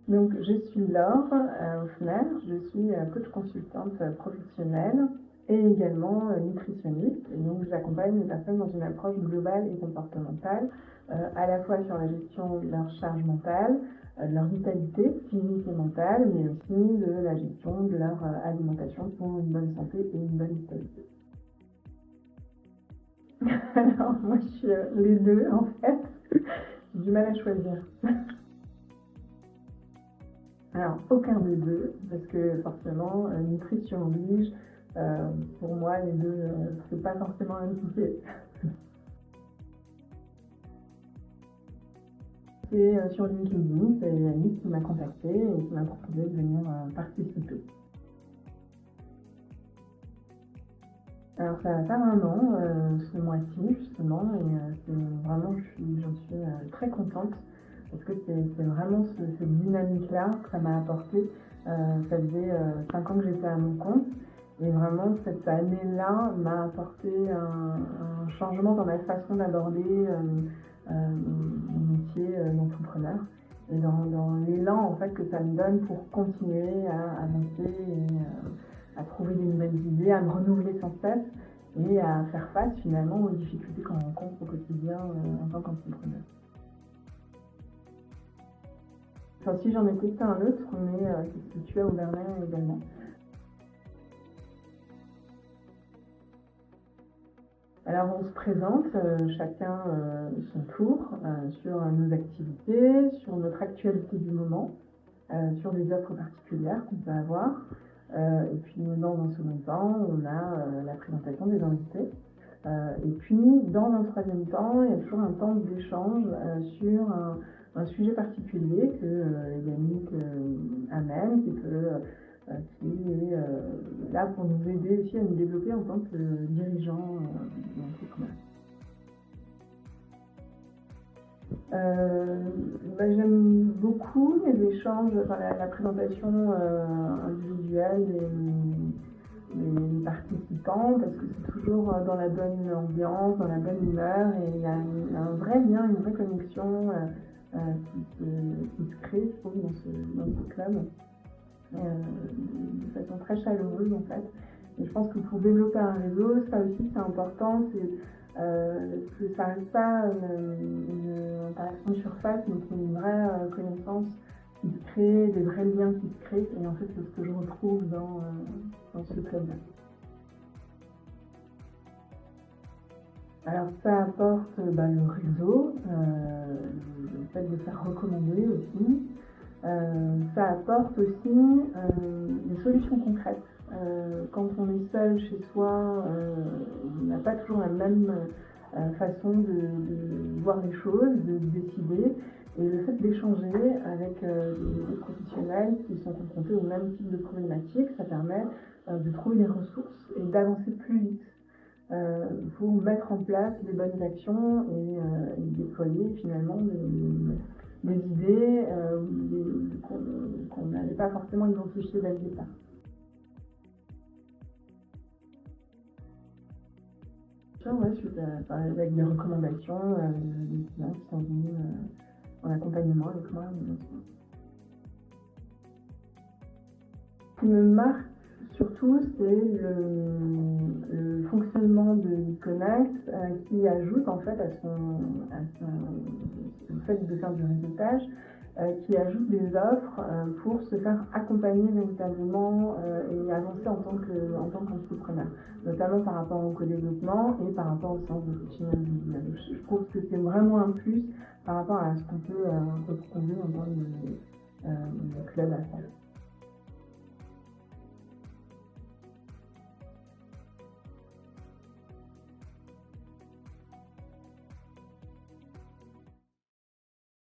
Donc, je suis Laure Hoffner, je suis coach consultante professionnelle et également nutritionniste. Et donc, j'accompagne les personnes dans une approche globale et comportementale, à la fois sur la gestion de leur charge mentale, de leur vitalité physique et mentale, mais aussi de la gestion de leur alimentation pour une bonne santé et une bonne vitalité. Alors, moi, je suis les deux, en fait. J'ai du mal à choisir. Alors, aucun des deux, parce que forcément, nutrition oblige, pour moi, les deux, c'est pas forcément impliqué. C'est sur LinkedIn, c'est Yannick qui m'a contacté et qui m'a proposé de venir participer. Alors, ça va faire 1 an, ce mois-ci, justement, et vraiment, j'en suis très contente. Parce que c'est vraiment cette dynamique-là que ça m'a apporté. Ça faisait 5 ans que j'étais à mon compte et vraiment cette année-là m'a apporté un changement dans ma façon d'aborder mon métier d'entrepreneur et dans l'élan en fait que ça me donne pour continuer à avancer et à trouver des nouvelles idées, à me renouveler sans cesse et à faire face finalement aux difficultés qu'on rencontre au quotidien en tant qu'entrepreneur. Enfin, si j'en ai testé un autre, mais qui se situe à Aubernais également. Alors on se présente chacun son tour sur nos activités, sur notre actualité du moment, sur des offres particulières qu'on peut avoir. Et puis dans un second temps, on a la présentation des invités. Et puis dans un troisième temps, il y a toujours un temps d'échange sur un sujet particulier que Yannick amène, qui est là pour nous aider aussi à nous développer en tant que dirigeant d'entrepreneur. J'aime beaucoup les échanges, la présentation individuelle des participants parce que c'est toujours dans la bonne ambiance, dans la bonne humeur et il y a un vrai lien, une vraie connexion qui se crée, je trouve, dans ce club de façon très chaleureuse en fait. Et je pense que pour développer un réseau, ça aussi c'est important, que ça reste pas une interaction de surface, mais qu'il y ait une vraie connaissance qui se crée, des vrais liens qui se créent. Et en fait, c'est ce que je retrouve dans ce club-là. Alors ça apporte le réseau, le fait de faire recommander aussi. Ça apporte aussi des solutions concrètes. Quand on est seul chez soi, on n'a pas toujours la même façon de voir les choses, de décider. Et le fait d'échanger avec des professionnels qui sont confrontés au même type de problématiques, ça permet de trouver des ressources et d'avancer plus vite pour mettre en place les bonnes actions et déployer finalement des idées qu'on n'avait pas forcément identifiées dès le départ. Ouais, avec des recommandations des clients qui sont venus en accompagnement avec moi. Ce qui me marque surtout, c'est le fonctionnement de Connect qui ajoute en fait au fait de faire du réseautage, qui ajoute des offres pour se faire accompagner véritablement et avancer en tant qu'entrepreneur, notamment par rapport au co-développement et par rapport au sens de coaching individuel. Je trouve que c'est vraiment un plus par rapport à ce qu'on peut retrouver en tant que club à faire.